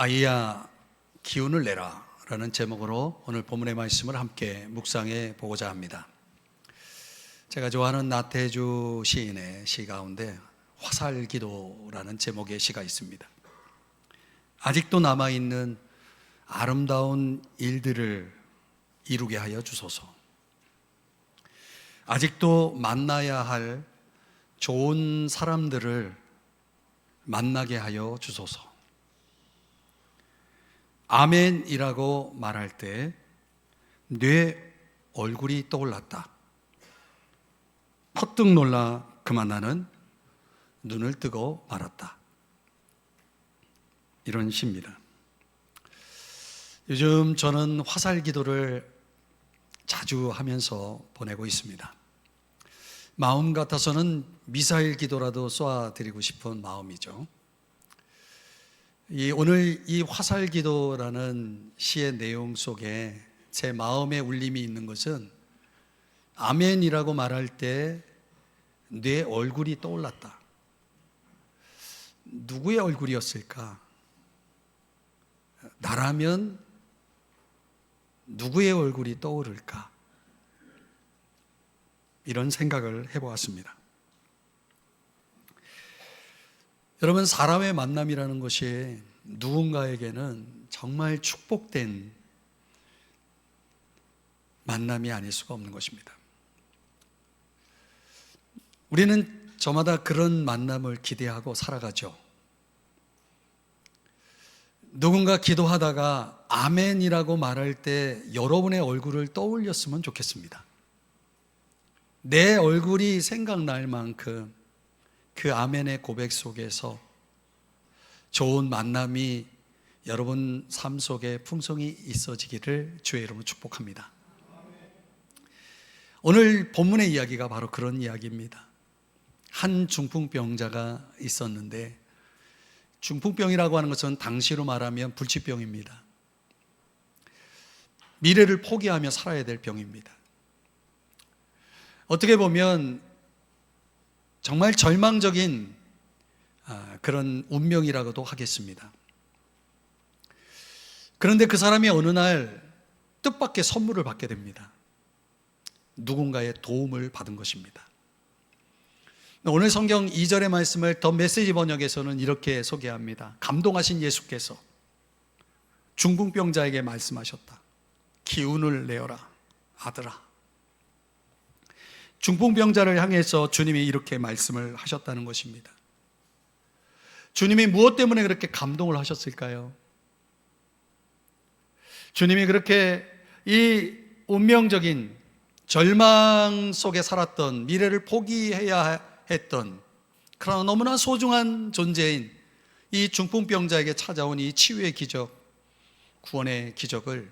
아이야 기운을 내라 라는 제목으로 오늘 본문의 말씀을 함께 묵상해 보고자 합니다. 제가 좋아하는 나태주 시인의 시 가운데 화살기도라는 제목의 시가 있습니다. 아직도 남아있는 아름다운 일들을 이루게 하여 주소서. 아직도 만나야 할 좋은 사람들을 만나게 하여 주소서. 아멘이라고 말할 때 내 얼굴이 떠올랐다. 퍼뜩 놀라 그만 나는 눈을 뜨고 말았다. 이런 시입니다. 요즘 저는 화살 기도를 자주 하면서 보내고 있습니다. 마음 같아서는 미사일 기도라도 쏘아드리고 싶은 마음이죠. 오늘 이 화살 기도라는 시의 내용 속에 제 마음의 울림이 있는 것은 아멘이라고 말할 때 내 얼굴이 떠올랐다. 누구의 얼굴이었을까? 나라면 누구의 얼굴이 떠오를까? 이런 생각을 해보았습니다. 여러분, 사람의 만남이라는 것이 누군가에게는 정말 축복된 만남이 아닐 수가 없는 것입니다. 우리는 저마다 그런 만남을 기대하고 살아가죠. 누군가 기도하다가 아멘이라고 말할 때 여러분의 얼굴을 떠올렸으면 좋겠습니다. 내 얼굴이 생각날 만큼 그 아멘의 고백 속에서 좋은 만남이 여러분 삶 속에 풍성히 있어지기를 주의 이름으로 축복합니다. 오늘 본문의 이야기가 바로 그런 이야기입니다. 한 중풍병자가 있었는데, 중풍병이라고 하는 것은 당시로 말하면 불치병입니다. 미래를 포기하며 살아야 될 병입니다. 어떻게 보면 정말 절망적인 그런 운명이라고도 하겠습니다. 그런데 그 사람이 어느 날 뜻밖의 선물을 받게 됩니다. 누군가의 도움을 받은 것입니다. 오늘 성경 2절의 말씀을 더 메시지 번역에서는 이렇게 소개합니다. 감동하신 예수께서 중풍병자에게 말씀하셨다. 기운을 내어라, 아들아. 중풍병자를 향해서 주님이 이렇게 말씀을 하셨다는 것입니다. 주님이 무엇 때문에 그렇게 감동을 하셨을까요? 주님이 그렇게 이 운명적인 절망 속에 살았던, 미래를 포기해야 했던, 그러나 너무나 소중한 존재인 이 중풍병자에게 찾아온 이 치유의 기적, 구원의 기적을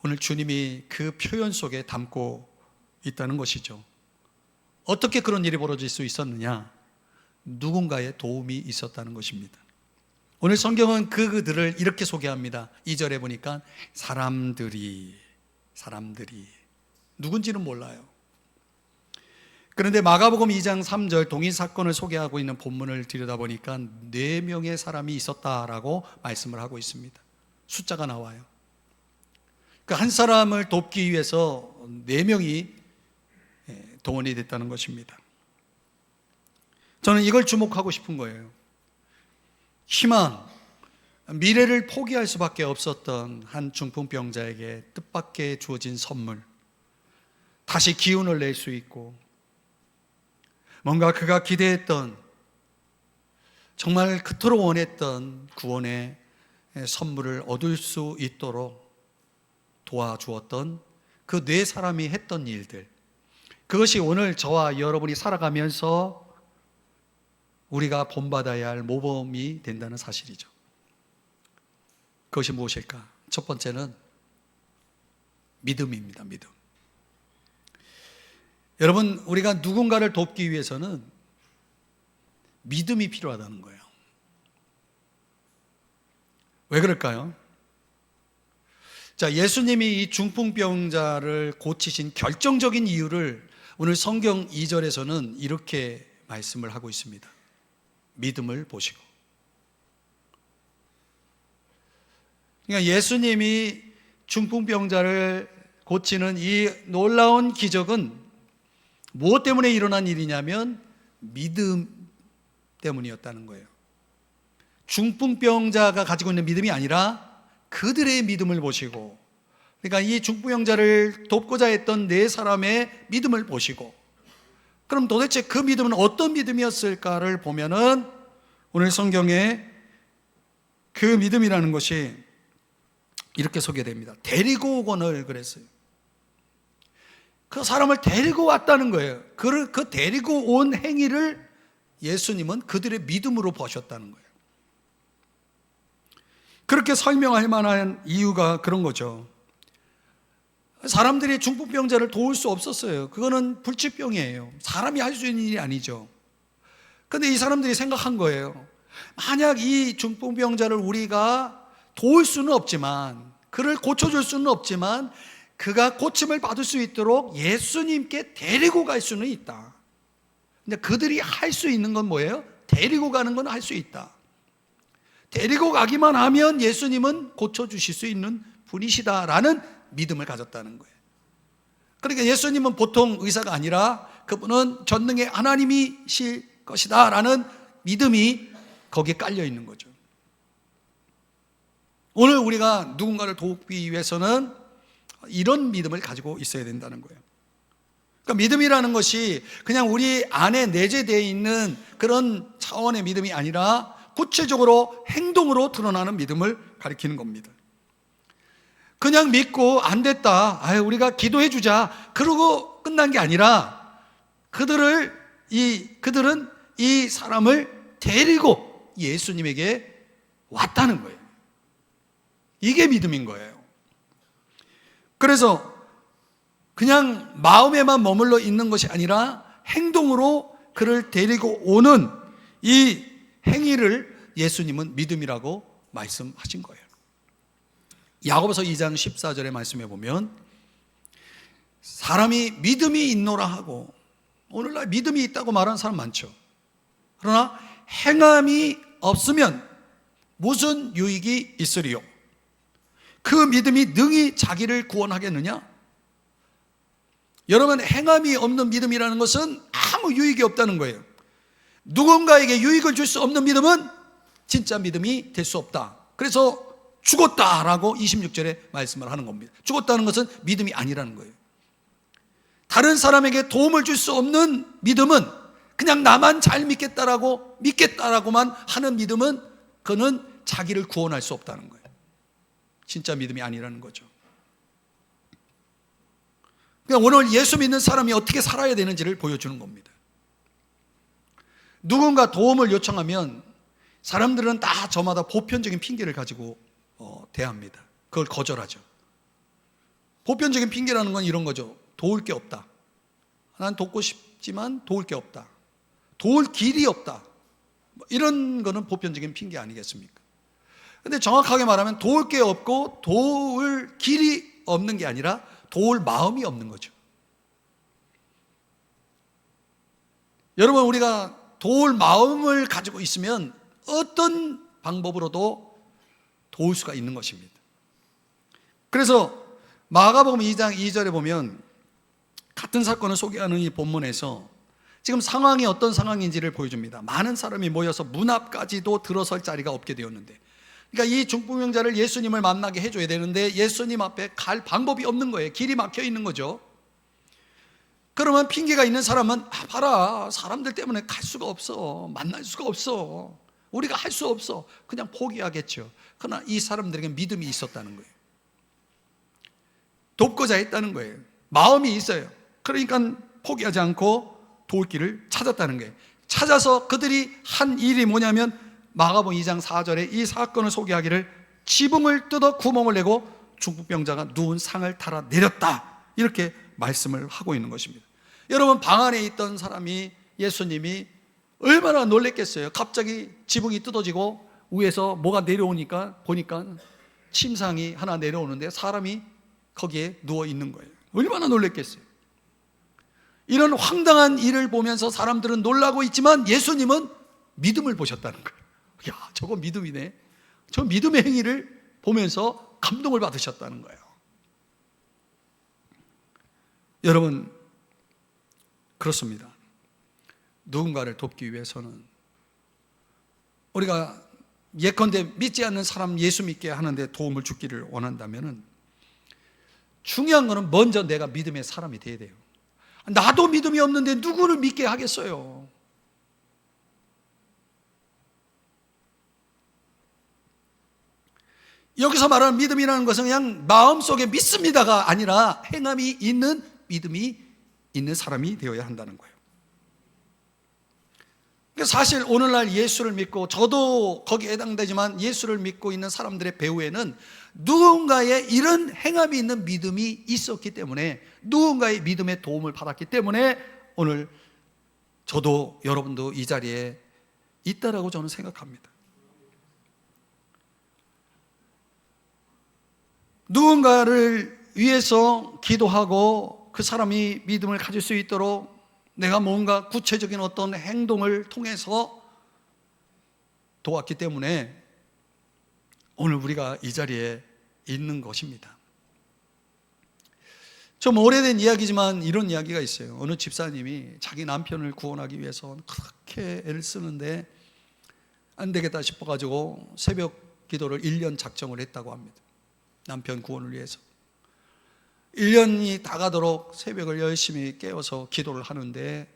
오늘 주님이 그 표현 속에 담고 있다는 것이죠. 어떻게 그런 일이 벌어질 수 있었느냐? 누군가의 도움이 있었다는 것입니다. 오늘 성경은 그들을 이렇게 소개합니다. 2절에 보니까 사람들이 누군지는 몰라요. 그런데 마가복음 2장 3절 동일 사건을 소개하고 있는 본문을 들여다보니까 4명의 사람이 있었다라고 말씀을 하고 있습니다. 숫자가 나와요. 그 한 사람을 돕기 위해서 4명이 동원이 됐다는 것입니다. 저는 이걸 주목하고 싶은 거예요. 희망, 미래를 포기할 수밖에 없었던 한 중풍병자에게 뜻밖의 주어진 선물, 다시 기운을 낼 수 있고, 뭔가 그가 기대했던, 정말 그토록 원했던 구원의 선물을 얻을 수 있도록 도와주었던 그 4사람이 했던 일들, 그것이 오늘 저와 여러분이 살아가면서 우리가 본받아야 할 모범이 된다는 사실이죠. 그것이 무엇일까? 첫 번째는 믿음입니다. 믿음. 여러분, 우리가 누군가를 돕기 위해서는 믿음이 필요하다는 거예요. 왜 그럴까요? 자, 예수님이 이 중풍병자를 고치신 결정적인 이유를 오늘 성경 2절에서는 이렇게 말씀을 하고 있습니다. 믿음을 보시고. 그러니까 예수님이 중풍병자를 고치는 이 놀라운 기적은 무엇 때문에 일어난 일이냐면 믿음 때문이었다는 거예요. 중풍병자가 가지고 있는 믿음이 아니라 그들의 믿음을 보시고, 그러니까 이 중풍병자를 돕고자 했던 네 사람의 믿음을 보시고, 그럼 도대체 그 믿음은 어떤 믿음이었을까를 보면은 오늘 성경에 그 믿음이라는 것이 이렇게 소개됩니다. 데리고 오거늘 그랬어요. 그 사람을 데리고 왔다는 거예요. 그 데리고 온 행위를 예수님은 그들의 믿음으로 보셨다는 거예요. 그렇게 설명할 만한 이유가 그런 거죠. 사람들이 중풍병자를 도울 수 없었어요. 그거는 불치병이에요. 사람이 할 수 있는 일이 아니죠. 그런데 이 사람들이 생각한 거예요. 만약 이 중풍병자를 우리가 도울 수는 없지만, 그를 고쳐줄 수는 없지만, 그가 고침을 받을 수 있도록 예수님께 데리고 갈 수는 있다. 근데 그들이 할 수 있는 건 뭐예요? 데리고 가는 건 할 수 있다. 데리고 가기만 하면 예수님은 고쳐주실 수 있는 분이시다라는 믿음을 가졌다는 거예요. 그러니까 예수님은 보통 의사가 아니라 그분은 전능의 하나님이실 것이다 라는 믿음이 거기에 깔려 있는 거죠. 오늘 우리가 누군가를 돕기 위해서는 이런 믿음을 가지고 있어야 된다는 거예요. 그러니까 믿음이라는 것이 그냥 우리 안에 내재되어 있는 그런 차원의 믿음이 아니라 구체적으로 행동으로 드러나는 믿음을 가리키는 겁니다. 그냥 믿고 안 됐다, 우리가 기도해 주자 그러고 끝난 게 아니라 그들은 이 사람을 데리고 예수님에게 왔다는 거예요. 이게 믿음인 거예요. 그래서 그냥 마음에만 머물러 있는 것이 아니라 행동으로 그를 데리고 오는 이 행위를 예수님은 믿음이라고 말씀하신 거예요. 야고보서 2장 14절의 말씀에 보면 사람이 믿음이 있노라 하고, 오늘날 믿음이 있다고 말하는 사람 많죠. 그러나 행함이 없으면 무슨 유익이 있으리요? 그 믿음이 능히 자기를 구원하겠느냐? 여러분, 행함이 없는 믿음이라는 것은 아무 유익이 없다는 거예요. 누군가에게 유익을 줄 수 없는 믿음은 진짜 믿음이 될 수 없다. 그래서 죽었다라고 26절에 말씀을 하는 겁니다. 죽었다는 것은 믿음이 아니라는 거예요. 다른 사람에게 도움을 줄 수 없는 믿음은 그냥 나만 잘 믿겠다라고만 하는 믿음은 그는 자기를 구원할 수 없다는 거예요. 진짜 믿음이 아니라는 거죠. 그냥 오늘 예수 믿는 사람이 어떻게 살아야 되는지를 보여주는 겁니다. 누군가 도움을 요청하면 사람들은 다 저마다 보편적인 핑계를 가지고 대합니다. 그걸 거절하죠. 보편적인 핑계라는 건 이런 거죠. 도울 게 없다. 난 돕고 싶지만 도울 게 없다. 도울 길이 없다. 이런 거는 보편적인 핑계 아니겠습니까? 근데 정확하게 말하면 도울 게 없고 도울 길이 없는 게 아니라 도울 마음이 없는 거죠. 여러분, 우리가 도울 마음을 가지고 있으면 어떤 방법으로도 도울 수가 있는 것입니다. 그래서 마가복음 2장 2절에 보면 같은 사건을 소개하는 이 본문에서 지금 상황이 어떤 상황인지를 보여줍니다. 많은 사람이 모여서 문 앞까지도 들어설 자리가 없게 되었는데, 그러니까 이 중풍병자를 예수님을 만나게 해줘야 되는데 예수님 앞에 갈 방법이 없는 거예요. 길이 막혀 있는 거죠. 그러면 핑계가 있는 사람은 봐라, 사람들 때문에 갈 수가 없어, 만날 수가 없어, 우리가 할 수 없어, 그냥 포기하겠죠. 그러나 이 사람들에게 믿음이 있었다는 거예요. 돕고자 했다는 거예요. 마음이 있어요. 그러니까 포기하지 않고 도울 길을 찾았다는 거예요. 찾아서 그들이 한 일이 뭐냐면 마가복음 2장 4절에 이 사건을 소개하기를 지붕을 뜯어 구멍을 내고 중풍병자가 누운 상을 탈아 내렸다, 이렇게 말씀을 하고 있는 것입니다. 여러분, 방 안에 있던 사람이, 예수님이 얼마나 놀랬겠어요. 갑자기 지붕이 뜯어지고 위에서 뭐가 내려오니까 보니까 침상이 하나 내려오는데 사람이 거기에 누워 있는 거예요. 얼마나 놀랬겠어요. 이런 황당한 일을 보면서 사람들은 놀라고 있지만 예수님은 믿음을 보셨다는 거예요. 야, 저거 믿음이네. 저 믿음의 행위를 보면서 감동을 받으셨다는 거예요. 여러분, 그렇습니다. 누군가를 돕기 위해서는 우리가 예컨대 믿지 않는 사람 예수 믿게 하는데 도움을 주기를 원한다면 중요한 거는 먼저 내가 믿음의 사람이 돼야 돼요. 나도 믿음이 없는데 누구를 믿게 하겠어요? 여기서 말하는 믿음이라는 것은 그냥 마음속에 믿습니다가 아니라 행함이 있는 믿음이 있는 사람이 되어야 한다는 거예요. 사실 오늘날 예수를 믿고, 저도 거기에 해당되지만 예수를 믿고 있는 사람들의 배후에는 누군가의 이런 행함이 있는 믿음이 있었기 때문에, 누군가의 믿음의 도움을 받았기 때문에 오늘 저도 여러분도 이 자리에 있다라고 저는 생각합니다. 누군가를 위해서 기도하고 그 사람이 믿음을 가질 수 있도록 내가 뭔가 구체적인 어떤 행동을 통해서 도왔기 때문에 오늘 우리가 이 자리에 있는 것입니다. 좀 오래된 이야기지만 이런 이야기가 있어요. 어느 집사님이 자기 남편을 구원하기 위해서 그렇게 애를 쓰는데 안 되겠다 싶어가지고 새벽 기도를 1년 작정을 했다고 합니다. 남편 구원을 위해서 1년이 다 가도록 새벽을 열심히 깨워서 기도를 하는데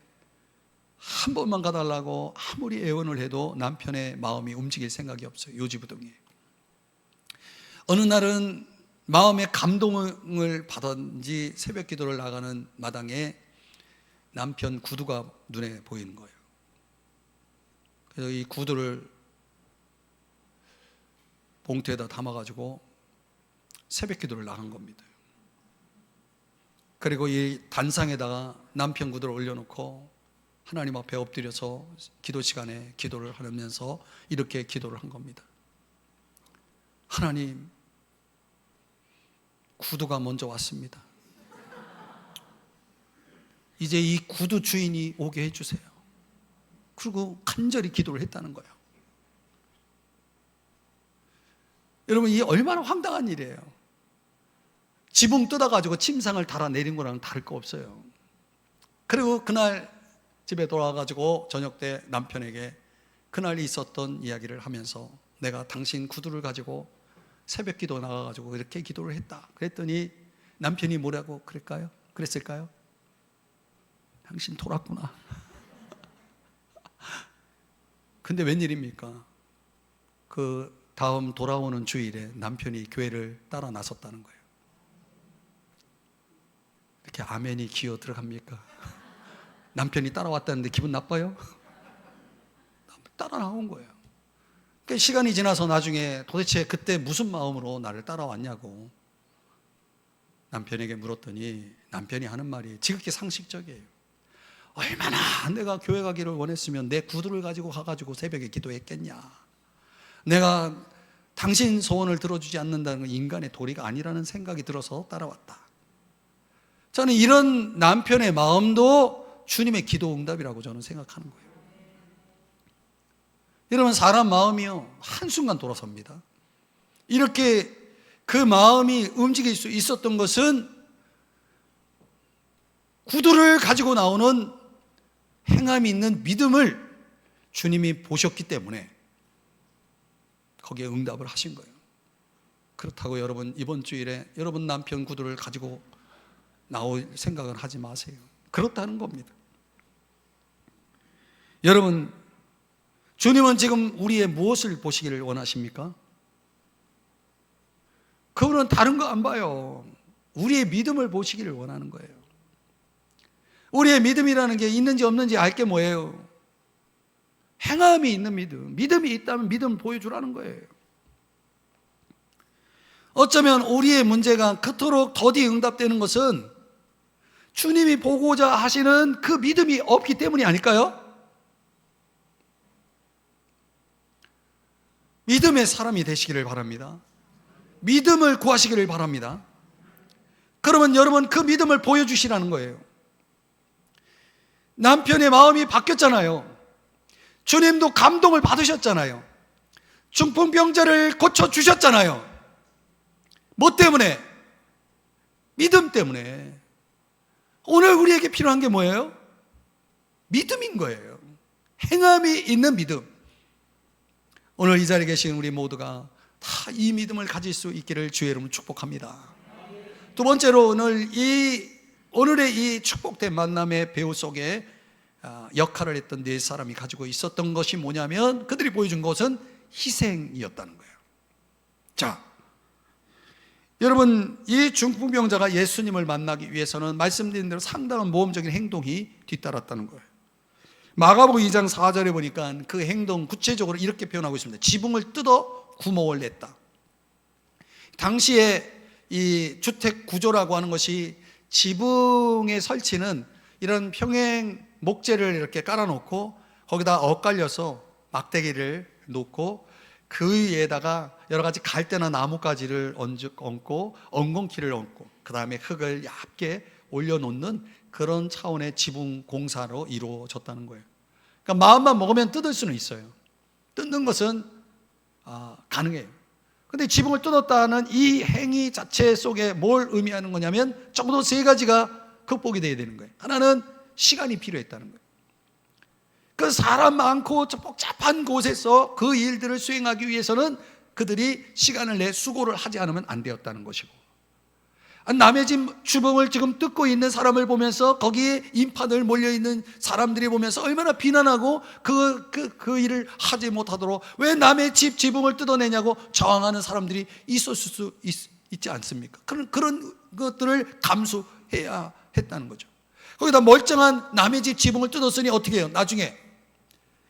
한 번만 가달라고 아무리 애원을 해도 남편의 마음이 움직일 생각이 없어요. 요지부동이에요. 어느 날은 마음의 감동을 받았는지 새벽 기도를 나가는 마당에 남편 구두가 눈에 보이는 거예요. 그래서 이 구두를 봉투에다 담아가지고 새벽 기도를 나간 겁니다. 그리고 이 단상에다가 남편 구두를 올려놓고 하나님 앞에 엎드려서 기도 시간에 기도를 하면서 이렇게 기도를 한 겁니다. 하나님, 구두가 먼저 왔습니다. 이제 이 구두 주인이 오게 해주세요. 그리고 간절히 기도를 했다는 거예요. 여러분, 이게 얼마나 황당한 일이에요. 지붕 뜯어가지고 침상을 달아내린 거랑 다를 거 없어요. 그리고 그날 집에 돌아와가지고 저녁 때 남편에게 그날 있었던 이야기를 하면서 내가 당신 구두를 가지고 새벽 기도 나가가지고 이렇게 기도를 했다. 그랬더니 남편이 뭐라고 그랬을까요? 당신 돌았구나. 근데 웬일입니까? 그 다음 돌아오는 주일에 남편이 교회를 따라 나섰다는 거예요. 이렇게 아멘이 기어 들어갑니까? 남편이 따라왔다는데 기분 나빠요? 따라 나온 거예요. 그러니까 시간이 지나서 나중에 도대체 그때 무슨 마음으로 나를 따라왔냐고 남편에게 물었더니 남편이 하는 말이 지극히 상식적이에요. 얼마나 내가 교회 가기를 원했으면 내 구두를 가지고 가가지고 새벽에 기도했겠냐. 내가 당신 소원을 들어주지 않는다는 건 인간의 도리가 아니라는 생각이 들어서 따라왔다. 저는 이런 남편의 마음도 주님의 기도 응답이라고 저는 생각하는 거예요. 여러분, 사람 마음이요 한순간 돌아섭니다. 이렇게 그 마음이 움직일 수 있었던 것은 구두를 가지고 나오는 행함이 있는 믿음을 주님이 보셨기 때문에 거기에 응답을 하신 거예요. 그렇다고 여러분 이번 주일에 여러분 남편 구두를 가지고 나올 생각은 하지 마세요. 그렇다는 겁니다. 여러분, 주님은 지금 우리의 무엇을 보시기를 원하십니까? 그분은 다른 거 안 봐요. 우리의 믿음을 보시기를 원하는 거예요. 우리의 믿음이라는 게 있는지 없는지 알 게 뭐예요? 행함이 있는 믿음. 믿음이 있다면 믿음을 보여주라는 거예요. 어쩌면 우리의 문제가 그토록 더디 응답되는 것은 주님이 보고자 하시는 그 믿음이 없기 때문이 아닐까요? 믿음의 사람이 되시기를 바랍니다. 믿음을 구하시기를 바랍니다. 그러면 여러분 그 믿음을 보여주시라는 거예요. 남편의 마음이 바뀌었잖아요. 주님도 감동을 받으셨잖아요. 중풍병자를 고쳐주셨잖아요. 뭐 때문에? 믿음 때문에. 오늘 우리에게 필요한 게 뭐예요? 믿음인 거예요. 행함이 있는 믿음. 오늘 이 자리에 계신 우리 모두가 다 이 믿음을 가질 수 있기를 주의 이름으로 축복합니다. 두 번째로 오늘의 이 축복된 만남의 배후 속에 역할을 했던 네 사람이 가지고 있었던 것이 뭐냐면, 그들이 보여준 것은 희생이었다는 거예요. 자, 여러분, 이 중풍병자가 예수님을 만나기 위해서는 말씀드린 대로 상당한 모험적인 행동이 뒤따랐다는 거예요. 마가복음 2장 4절에 보니까 그 행동 구체적으로 이렇게 표현하고 있습니다. 지붕을 뜯어 구멍을 냈다. 당시에 이 주택 구조라고 하는 것이 지붕의 설치는 이런 평행 목재를 이렇게 깔아놓고 거기다 엇갈려서 막대기를 놓고 그 위에다가 여러 가지 갈대나 나뭇가지를 얹고 엉겅퀴를 얹고 그 다음에 흙을 얇게 올려놓는 그런 차원의 지붕 공사로 이루어졌다는 거예요. 그러니까 마음만 먹으면 뜯을 수는 있어요. 뜯는 것은 가능해요. 근데 지붕을 뜯었다는 이 행위 자체 속에 뭘 의미하는 거냐면 적어도 세 가지가 극복이 돼야 되는 거예요. 하나는 시간이 필요했다는 거예요. 그 사람 많고 복잡한 곳에서 그 일들을 수행하기 위해서는 그들이 시간을 내 수고를 하지 않으면 안 되었다는 것이고, 남의 집 주방을 지금 뜯고 있는 사람을 보면서 거기에 인파들 몰려있는 사람들이 보면서 얼마나 비난하고 그 일을 하지 못하도록 왜 남의 집 지붕을 뜯어내냐고 저항하는 사람들이 있었을 수 있지 않습니까? 그런 것들을 감수해야 했다는 거죠. 거기다 멀쩡한 남의 집 지붕을 뜯었으니 어떻게 해요? 나중에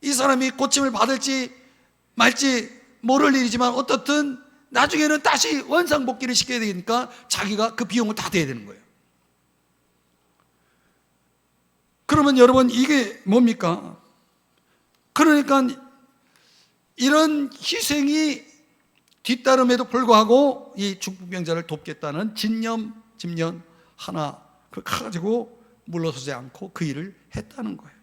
이 사람이 고침을 받을지 말지 모를 일이지만 어떻든 나중에는 다시 원상복귀를 시켜야 되니까 자기가 그 비용을 다 대야 되는 거예요. 그러면 여러분, 이게 뭡니까? 그러니까 이런 희생이 뒤따름에도 불구하고 이 중풍병자를 돕겠다는 집념 하나 가지고 물러서지 않고 그 일을 했다는 거예요.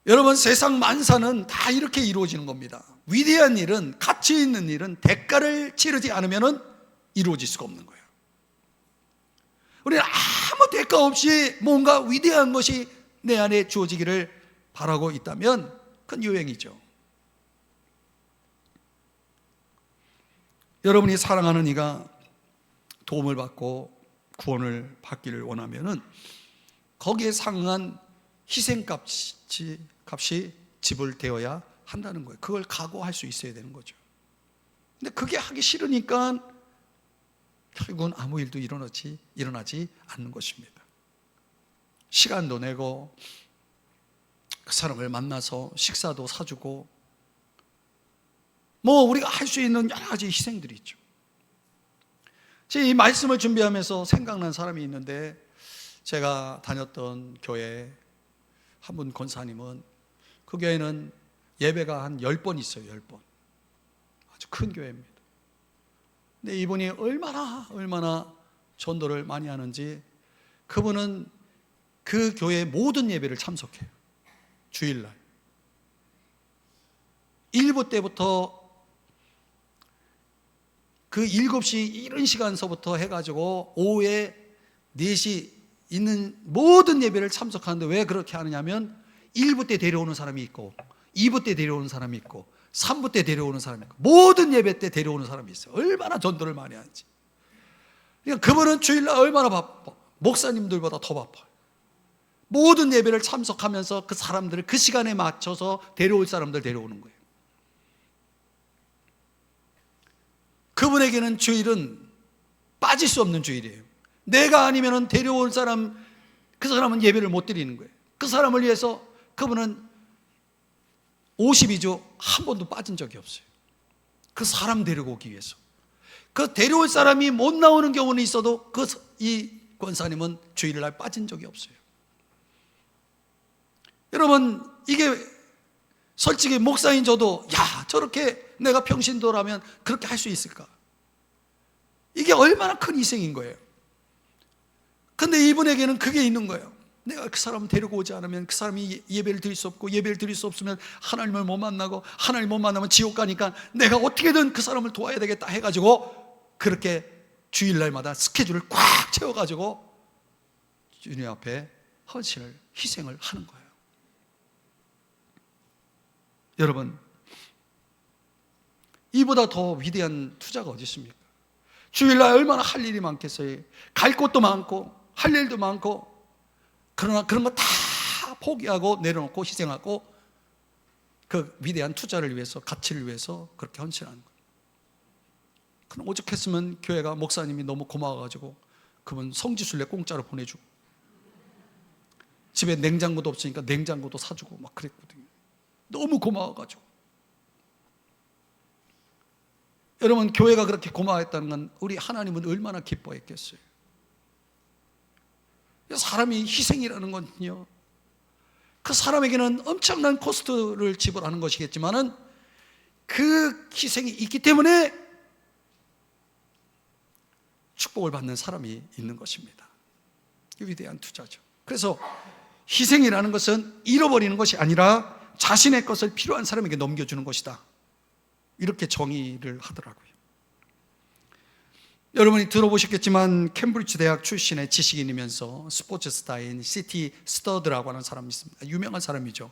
여러분, 세상 만사는 다 이렇게 이루어지는 겁니다. 위대한 일은, 가치 있는 일은 대가를 치르지 않으면 이루어질 수가 없는 거예요. 우리는 아무 대가 없이 뭔가 위대한 것이 내 안에 주어지기를 바라고 있다면 그건 유행이죠. 여러분이 사랑하는 이가 도움을 받고 구원을 받기를 원하면은 거기에 상응한 희생값이 지불되어야 한다는 거예요. 그걸 각오할 수 있어야 되는 거죠. 근데 그게 하기 싫으니까 결국은 아무 일도 일어나지 않는 것입니다. 시간도 내고 그 사람을 만나서 식사도 사주고 우리가 할 수 있는 여러 가지 희생들이 있죠. 제가 이 말씀을 준비하면서 생각난 사람이 있는데, 제가 다녔던 교회 한 분 권사님은 그 교회는 예배가 한 10번 있어요. 10번. 아주 큰 교회입니다. 근데 이분이 얼마나 전도를 많이 하는지, 그분은 그 교회의 모든 예배를 참석해요. 주일날 1부 때부터 그 7시 이른 시간서부터 해가지고 오후에 4시 있는 모든 예배를 참석하는데, 왜 그렇게 하느냐면 1부 때 데려오는 사람이 있고 2부 때 데려오는 사람이 있고 3부 때 데려오는 사람이 있고 모든 예배 때 데려오는 사람이 있어요. 얼마나 전도를 많이 하는지. 그러니까 그분은 주일날 얼마나 바빠. 목사님들보다 더 바빠요. 모든 예배를 참석하면서 그 사람들을 그 시간에 맞춰서 데려올 사람들 데려오는 거예요. 그분에게는 주일은 빠질 수 없는 주일이에요. 내가 아니면 데려올 사람, 그 사람은 예배를 못 드리는 거예요. 그 사람을 위해서 그분은 52주 한 번도 빠진 적이 없어요. 그 사람 데리고 오기 위해서. 그 데려올 사람이 못 나오는 경우는 있어도 이 권사님은 주일날 빠진 적이 없어요. 여러분, 이게 솔직히 목사인 저도 저렇게 내가 평신도라면 그렇게 할 수 있을까? 이게 얼마나 큰 희생인 거예요. 근데 이분에게는 그게 있는 거예요. 내가 그 사람을 데리고 오지 않으면 그 사람이 예배를 드릴 수 없고, 예배를 드릴 수 없으면 하나님을 못 만나고, 하나님 못 만나면 지옥 가니까 내가 어떻게든 그 사람을 도와야 되겠다 해가지고 그렇게 주일날마다 스케줄을 꽉 채워가지고 주님 앞에 헌신을, 희생을 하는 거예요. 여러분, 이보다 더 위대한 투자가 어디 있습니까? 주일날 얼마나 할 일이 많겠어요. 갈 곳도 많고 할 일도 많고, 그러나 그런 거 다 포기하고 내려놓고 희생하고 그 위대한 투자를 위해서, 가치를 위해서 그렇게 헌신하는 거예요. 그럼 오죽했으면 교회가 목사님이 너무 고마워가지고 그분 성지순례 공짜로 보내주고, 집에 냉장고도 없으니까 냉장고도 사주고 막 그랬거든요. 너무 고마워가지고. 여러분, 교회가 그렇게 고마워했다는 건 우리 하나님은 얼마나 기뻐했겠어요. 사람이 희생이라는 건요, 그 사람에게는 엄청난 코스트를 지불하는 것이겠지만은 그 희생이 있기 때문에 축복을 받는 사람이 있는 것입니다. 위대한 투자죠. 그래서 희생이라는 것은 잃어버리는 것이 아니라 자신의 것을 필요한 사람에게 넘겨주는 것이다, 이렇게 정의를 하더라고요. 여러분이 들어보셨겠지만 캠브리지 대학 출신의 지식인이면서 스포츠 스타인 C.T. 스터드라고 하는 사람이 있습니다. 유명한 사람이죠.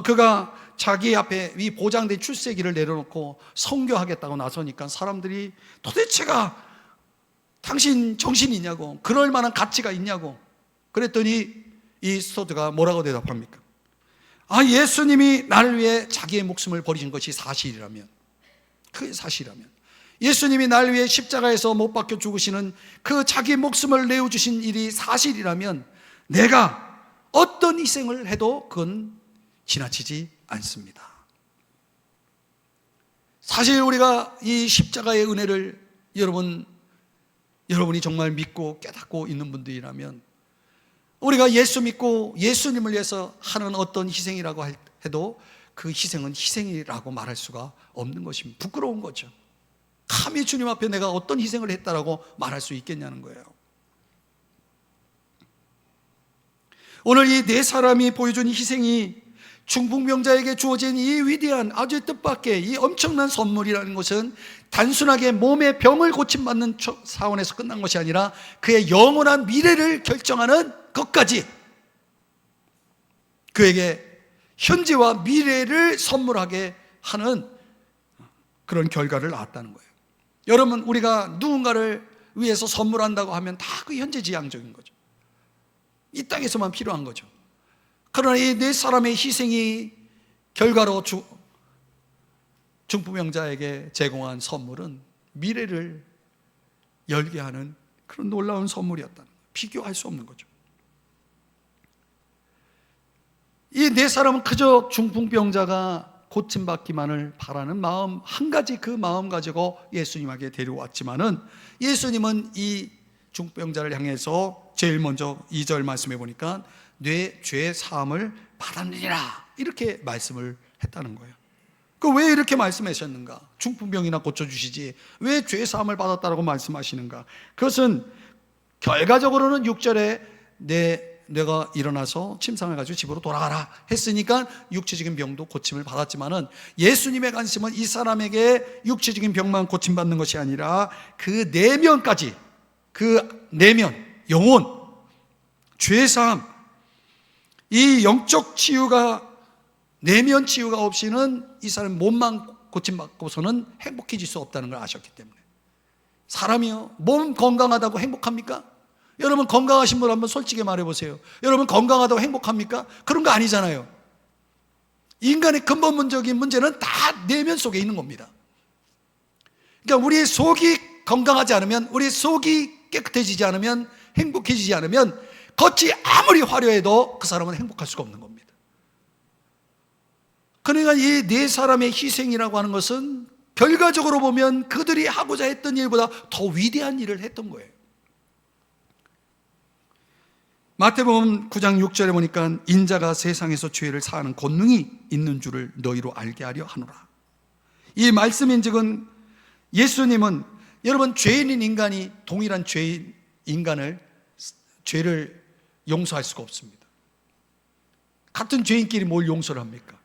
그가 자기 앞에 이 보장된 출세기를 내려놓고 선교하겠다고 나서니까 사람들이 도대체가 당신 정신이 있냐고, 그럴 만한 가치가 있냐고 그랬더니 이 스터드가 뭐라고 대답합니까? 예수님이 나를 위해 자기의 목숨을 버리신 것이 사실이라면, 그게 사실이라면, 예수님이 나를 위해 십자가에서 못 박혀 죽으시는 그 자기 목숨을 내어주신 일이 사실이라면 내가 어떤 희생을 해도 그건 지나치지 않습니다. 사실 우리가 이 십자가의 은혜를 여러분이 정말 믿고 깨닫고 있는 분들이라면, 우리가 예수 믿고 예수님을 위해서 하는 어떤 희생이라고 해도 그 희생은 희생이라고 말할 수가 없는 것입니다. 부끄러운 거죠. 감히 주님 앞에 내가 어떤 희생을 했다라고 말할 수 있겠냐는 거예요. 오늘 이 네 사람이 보여준 희생이 중풍병자에게 주어진 이 위대한, 아주 뜻밖의 이 엄청난 선물이라는 것은 단순하게 몸의 병을 고침받는 사원에서 끝난 것이 아니라 그의 영원한 미래를 결정하는 것까지, 그에게 현재와 미래를 선물하게 하는 그런 결과를 낳았다는 거예요. 여러분, 우리가 누군가를 위해서 선물한다고 하면 다 그 현재지향적인 거죠. 이 땅에서만 필요한 거죠. 그러나 이 네 사람의 희생이 결과로 중풍병자에게 제공한 선물은 미래를 열게 하는 그런 놀라운 선물이었다는 거예요. 비교할 수 없는 거죠. 이 네 사람은 그저 중풍병자가 고침받기만을 바라는 마음, 한 가지 그 마음 가지고 예수님에게 데려왔지만은, 예수님은 이 중풍병자를 향해서 제일 먼저 2절 말씀해 보니까 내 죄 사함을 받았느니라, 이렇게 말씀을 했다는 거예요. 왜 이렇게 말씀하셨는가? 중풍병이나 고쳐주시지 왜 죄 사함을 받았다라고 말씀하시는가? 그것은 결과적으로는 6절에 내가 일어나서 침상을 가지고 집으로 돌아가라 했으니까 육체적인 병도 고침을 받았지만은, 예수님의 관심은 이 사람에게 육체적인 병만 고침받는 것이 아니라 그 내면까지, 그 내면, 영혼, 죄사함, 이 영적 치유가, 내면 치유가 없이는 이 사람 몸만 고침받고서는 행복해질 수 없다는 걸 아셨기 때문에. 사람이요, 몸 건강하다고 행복합니까? 여러분, 건강하신 분 한번 솔직히 말해보세요. 여러분, 건강하다고 행복합니까? 그런 거 아니잖아요. 인간의 근본적인 문제는 다 내면 속에 있는 겁니다. 그러니까 우리의 속이 건강하지 않으면, 우리의 속이 깨끗해지지 않으면, 행복해지지 않으면 겉이 아무리 화려해도 그 사람은 행복할 수가 없는 겁니다. 그러니까 이 네 사람의 희생이라고 하는 것은 결과적으로 보면 그들이 하고자 했던 일보다 더 위대한 일을 했던 거예요. 마태복음 9장 6절에 보니까 인자가 세상에서 죄를 사하는 권능이 있는 줄을 너희로 알게 하려 하노라. 이 말씀인즉은 예수님은, 여러분, 죄인인 인간이 동일한 죄인 인간을, 죄를 용서할 수가 없습니다. 같은 죄인끼리 뭘 용서를 합니까?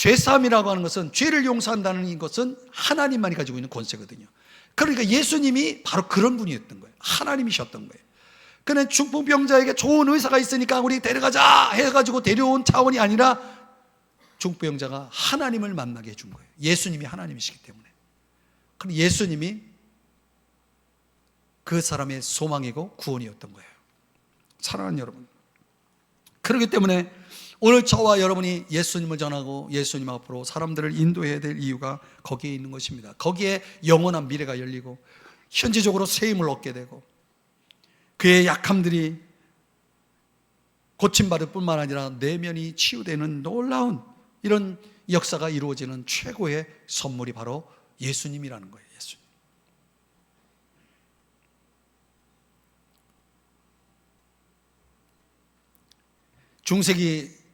죄사함이라고 하는 것은, 죄를 용서한다는 것은 하나님만이 가지고 있는 권세거든요. 그러니까 예수님이 바로 그런 분이었던 거예요. 하나님이셨던 거예요. 그는 중풍병자에게 좋은 의사가 있으니까 우리 데려가자 해가지고 데려온 차원이 아니라 중풍병자가 하나님을 만나게 해준 거예요. 예수님이 하나님이시기 때문에. 그럼 예수님이 그 사람의 소망이고 구원이었던 거예요. 사랑하는 여러분, 그렇기 때문에 오늘 저와 여러분이 예수님을 전하고 예수님 앞으로 사람들을 인도해야 될 이유가 거기에 있는 것입니다. 거기에 영원한 미래가 열리고 현지적으로 새 힘을 얻게 되고 그의 약함들이 고침받을 뿐만 아니라 내면이 치유되는 놀라운 이런 역사가 이루어지는 최고의 선물이 바로 예수님이라는 거예요. 예수님. 중세기에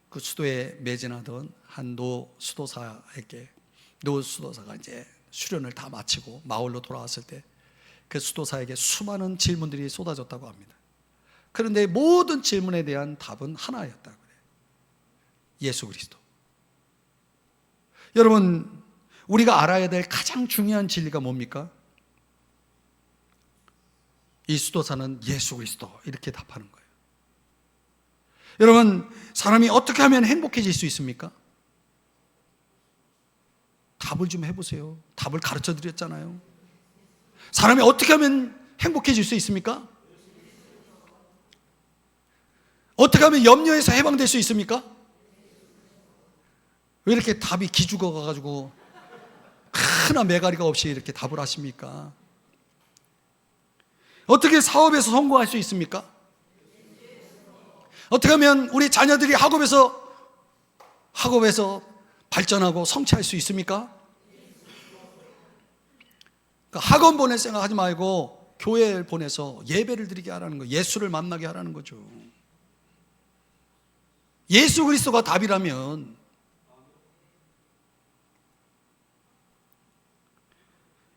그 수도에 매진하던 한 노 수도사가 이제 수련을 다 마치고 마을로 돌아왔을 때 그 수도사에게 수많은 질문들이 쏟아졌다고 합니다. 그런데 모든 질문에 대한 답은 하나였다고 그래요. 예수 그리스도. 여러분, 우리가 알아야 될 가장 중요한 진리가 뭡니까? 이 수도사는 예수 그리스도 이렇게 답하는 거예요. 여러분, 사람이 어떻게 하면 행복해질 수 있습니까? 답을 좀 해보세요. 답을 가르쳐 드렸잖아요. 사람이 어떻게 하면 행복해질 수 있습니까? 어떻게 하면 염려에서 해방될 수 있습니까? 왜 이렇게 답이 기죽어 가지고 하나 매가리가 없이 이렇게 답을 하십니까? 어떻게 사업에서 성공할 수 있습니까? 어떻게 하면 우리 자녀들이 학업에서 발전하고 성취할 수 있습니까? 학원 보낼 생각하지 말고 교회를 보내서 예배를 드리게 하라는 거예요. 예수를 만나게 하라는 거죠. 예수 그리스도가 답이라면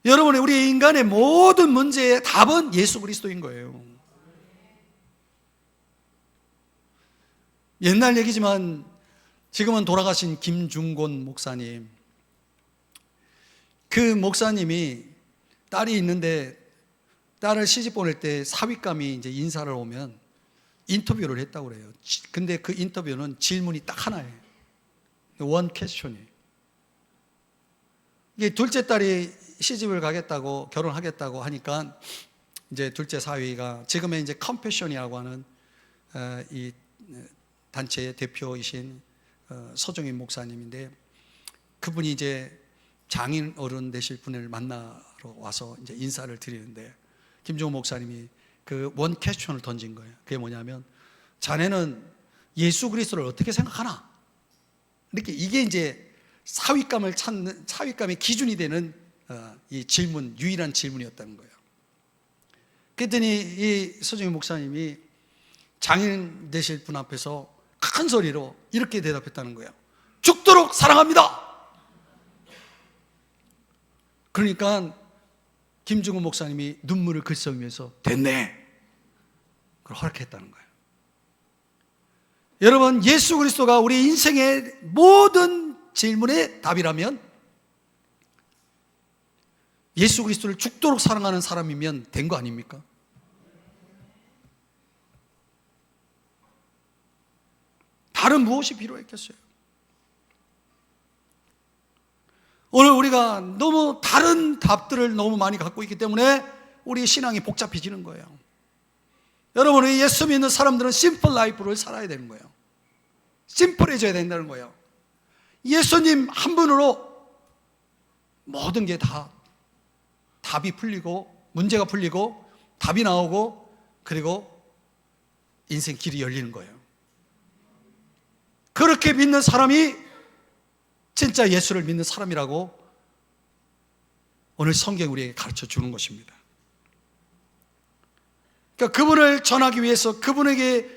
여러분, 우리 인간의 모든 문제의 답은 예수 그리스도인 거예요. 옛날 얘기지만 지금은 돌아가신 김중곤 목사님, 그 목사님이 딸이 있는데 딸을 시집 보낼 때 사윗감이 이제 인사를 오면 인터뷰를 했다고 그래요. 근데 그 인터뷰는 질문이 딱 하나예요. 원 퀘스천이. 이게 둘째 딸이 시집을 가겠다고, 결혼하겠다고 하니까 이제 둘째 사위가 지금의 이제 컴패션이라고 하는 이 단체의 대표이신 서정인 목사님인데, 그분이 이제 장인 어른 되실 분을 만나러 와서 이제 인사를 드리는데 김종호 목사님이 그 원 퀘스천을 던진 거예요. 그게 뭐냐면, 자네는 예수 그리스도를 어떻게 생각하나? 이렇게, 이게 이제 사윗감을 찾는, 사윗감의 기준이 되는 이 질문, 유일한 질문이었다는 거예요. 그랬더니 이 서정희 목사님이 장인 되실 분 앞에서 큰 소리로 이렇게 대답했다는 거예요. 죽도록 사랑합니다. 그러니까 김중훈 목사님이 눈물을 글썽이면서 됐네, 그걸 허락했다는 거예요. 여러분, 예수 그리스도가 우리 인생의 모든 질문의 답이라면, 예수 그리스도를 죽도록 사랑하는 사람이면 된 거 아닙니까? 다른 무엇이 필요했겠어요? 오늘 우리가 너무 다른 답들을 너무 많이 갖고 있기 때문에 우리 신앙이 복잡해지는 거예요. 여러분, 우리 예수 믿는 사람들은 심플 라이프를 살아야 되는 거예요. 심플해져야 된다는 거예요. 예수님 한 분으로 모든 게 다 답이 풀리고, 문제가 풀리고, 답이 나오고, 그리고 인생 길이 열리는 거예요. 그렇게 믿는 사람이 진짜 예수를 믿는 사람이라고 오늘 성경이 우리에게 가르쳐 주는 것입니다. 그러니까 그분을 전하기 위해서, 그분에게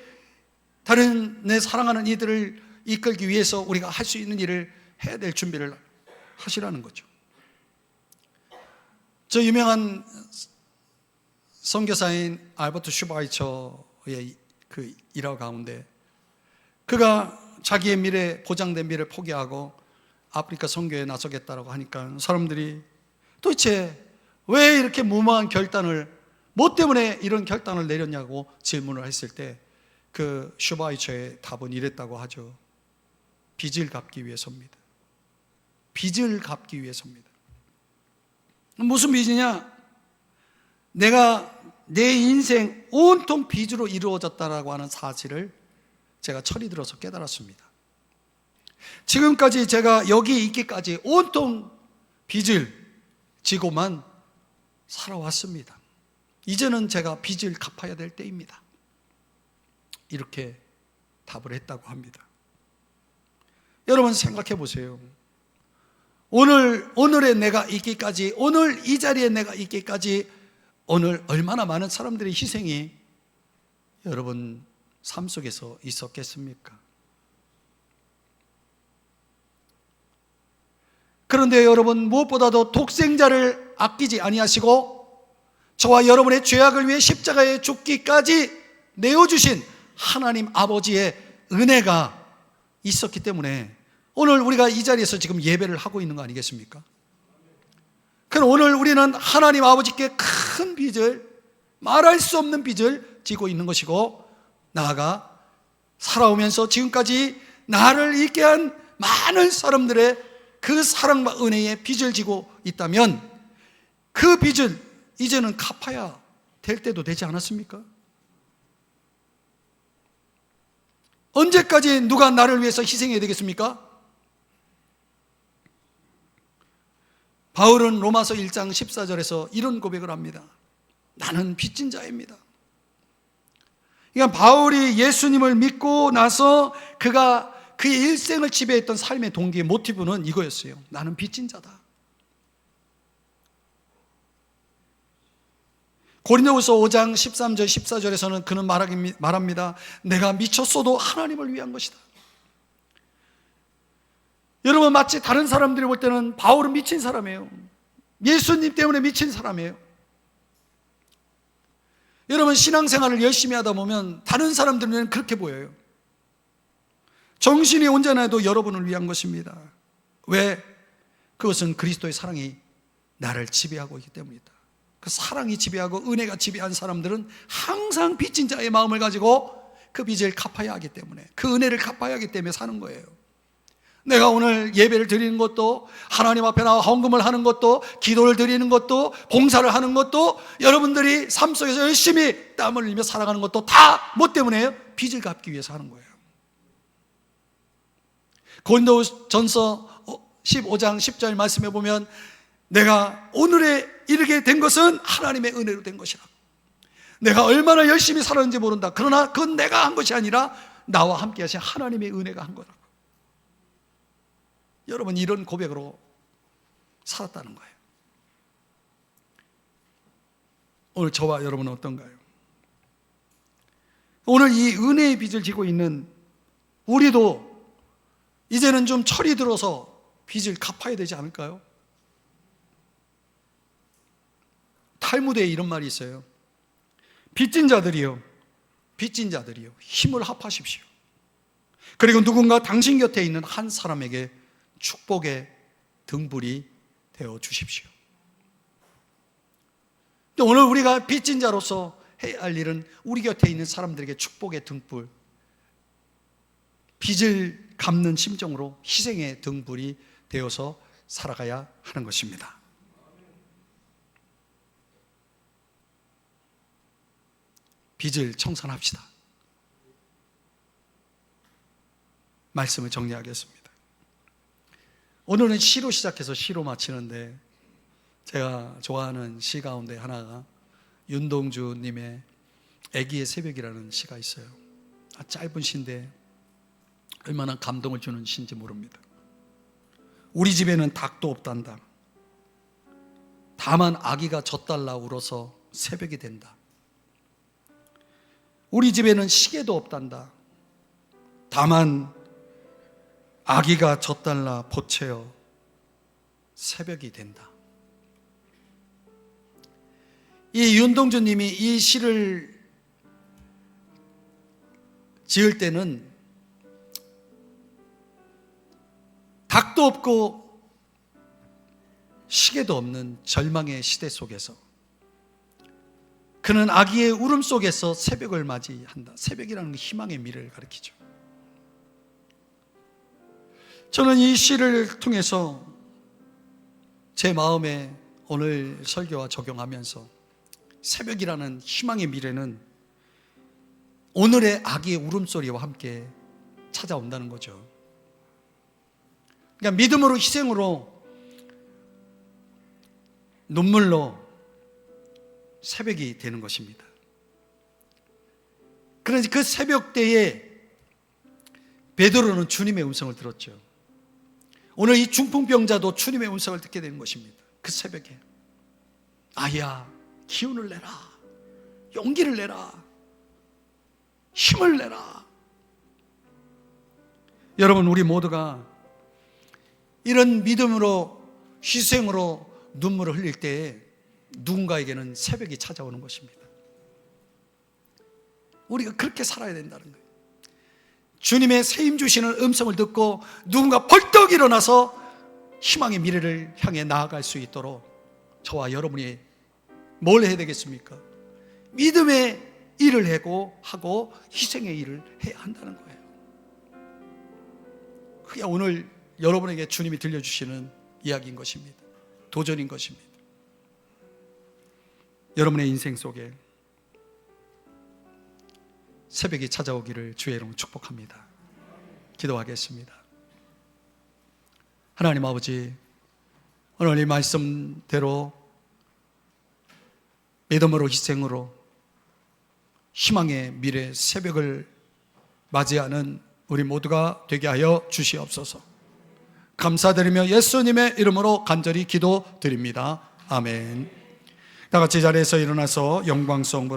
다른 내 사랑하는 이들을 이끌기 위해서 우리가 할 수 있는 일을 해야 될 준비를 하시라는 거죠. 저 유명한 선교사인 알버트 슈바이처의 그 일화 가운데, 그가 자기의 미래, 보장된 미래를 포기하고 아프리카 선교에 나서겠다라고 하니까 사람들이 도대체 왜 이렇게 무모한 결단을, 뭐 때문에 이런 결단을 내렸냐고 질문을 했을 때 그 슈바이처의 답은 이랬다고 하죠. 빚을 갚기 위해서입니다. 빚을 갚기 위해서입니다. 무슨 빚이냐? 내가 내 인생 온통 빚으로 이루어졌다라고 하는 사실을 제가 철이 들어서 깨달았습니다. 지금까지 제가 여기 있기까지 온통 빚을 지고만 살아왔습니다. 이제는 제가 빚을 갚아야 될 때입니다. 이렇게 답을 했다고 합니다. 여러분 생각해 보세요. 오늘의 내가 있기까지, 오늘 이 자리에 내가 있기까지 오늘 얼마나 많은 사람들의 희생이 여러분 삶 속에서 있었겠습니까? 그런데 여러분 무엇보다도 독생자를 아끼지 아니하시고 저와 여러분의 죄악을 위해 십자가에 죽기까지 내어주신 하나님 아버지의 은혜가 있었기 때문에 오늘 우리가 이 자리에서 지금 예배를 하고 있는 거 아니겠습니까? 그럼 오늘 우리는 하나님 아버지께 큰 빚을, 말할 수 없는 빚을 지고 있는 것이고, 나아가 살아오면서 지금까지 나를 있게 한 많은 사람들의 그 사랑과 은혜의 빚을 지고 있다면 그 빚을 이제는 갚아야 될 때도 되지 않았습니까? 언제까지 누가 나를 위해서 희생해야 되겠습니까? 바울은 로마서 1장 14절에서 이런 고백을 합니다. 나는 빚진 자입니다. 그러니까 바울이 예수님을 믿고 나서 그가 그의 일생을 지배했던 삶의 동기의 모티브는 이거였어요. 나는 빚진 자다. 고린도후서 5장 13절 14절에서는 그는 말합니다. 내가 미쳤어도 하나님을 위한 것이다. 여러분 마치 다른 사람들이 볼 때는 바울은 미친 사람이에요. 예수님 때문에 미친 사람이에요. 여러분 신앙생활을 열심히 하다 보면 다른 사람들은 그렇게 보여요. 정신이 온전해도 여러분을 위한 것입니다. 왜? 그것은 그리스도의 사랑이 나를 지배하고 있기 때문이다. 그 사랑이 지배하고 은혜가 지배한 사람들은 항상 빚진 자의 마음을 가지고 그 빚을 갚아야 하기 때문에, 그 은혜를 갚아야 하기 때문에 사는 거예요. 내가 오늘 예배를 드리는 것도, 하나님 앞에 나와 헌금을 하는 것도, 기도를 드리는 것도, 봉사를 하는 것도, 여러분들이 삶 속에서 열심히 땀을 흘리며 살아가는 것도 다 뭐 때문에요? 빚을 갚기 위해서 하는 거예요. 고린도전서 15장 10절 말씀해 보면 내가 오늘에 이르게 된 것은 하나님의 은혜로 된 것이라. 내가 얼마나 열심히 살았는지 모른다. 그러나 그건 내가 한 것이 아니라 나와 함께 하신 하나님의 은혜가 한 거라고. 여러분 이런 고백으로 살았다는 거예요. 오늘 저와 여러분은 어떤가요? 오늘 이 은혜의 빚을 지고 있는 우리도 이제는 좀 철이 들어서 빚을 갚아야 되지 않을까요? 탈무드에 이런 말이 있어요. 빚진 자들이요 힘을 합하십시오. 그리고 누군가 당신 곁에 있는 한 사람에게 축복의 등불이 되어 주십시오. 오늘 우리가 빚진 자로서 해야 할 일은 우리 곁에 있는 사람들에게 축복의 등불, 빚을 갚는 심정으로 희생의 등불이 되어서 살아가야 하는 것입니다. 빚을 청산합시다. 말씀을 정리하겠습니다. 오늘은 시로 시작해서 시로 마치는데, 제가 좋아하는 시 가운데 하나가 윤동주 님의 애기의 새벽이라는 시가 있어요. 짧은 시인데 얼마나 감동을 주는 시인지 모릅니다. 우리 집에는 닭도 없단다. 다만 아기가 젖달라 울어서 새벽이 된다. 우리 집에는 시계도 없단다. 다만 아기가 젖달라 보채어 새벽이 된다. 이 윤동주 님이 이 시를 지을 때는 닭도 없고 시계도 없는 절망의 시대 속에서 그는 아기의 울음 속에서 새벽을 맞이한다. 새벽이라는 건 희망의 미래를 가리키죠. 저는 이 시를 통해서 제 마음에 오늘 설교와 적용하면서 새벽이라는 희망의 미래는 오늘의 아기의 울음소리와 함께 찾아온다는 거죠. 그러니까 믿음으로, 희생으로, 눈물로 새벽이 되는 것입니다. 그런데 그 새벽 때에 베드로는 주님의 음성을 들었죠. 오늘 이 중풍병자도 주님의 음성을 듣게 되는 것입니다. 그 새벽에 아야, 기운을 내라, 용기를 내라, 힘을 내라. 여러분, 우리 모두가 이런 믿음으로, 희생으로 눈물을 흘릴 때에 누군가에게는 새벽이 찾아오는 것입니다. 우리가 그렇게 살아야 된다는 거예요. 주님의 세임 주시는 음성을 듣고 누군가 벌떡 일어나서 희망의 미래를 향해 나아갈 수 있도록 저와 여러분이 뭘 해야 되겠습니까? 믿음의 일을 하고 희생의 일을 해야 한다는 거예요. 그게 오늘 여러분에게 주님이 들려주시는 이야기인 것입니다. 도전인 것입니다. 여러분의 인생 속에 새벽이 찾아오기를 주의 이름으로 축복합니다. 기도하겠습니다. 하나님 아버지, 오늘 이 말씀대로 믿음으로, 희생으로 희망의 미래 새벽을 맞이하는 우리 모두가 되게 하여 주시옵소서. 감사드리며 예수님의 이름으로 간절히 기도드립니다. 아멘. 다 같이 자리에서 일어나서 영광송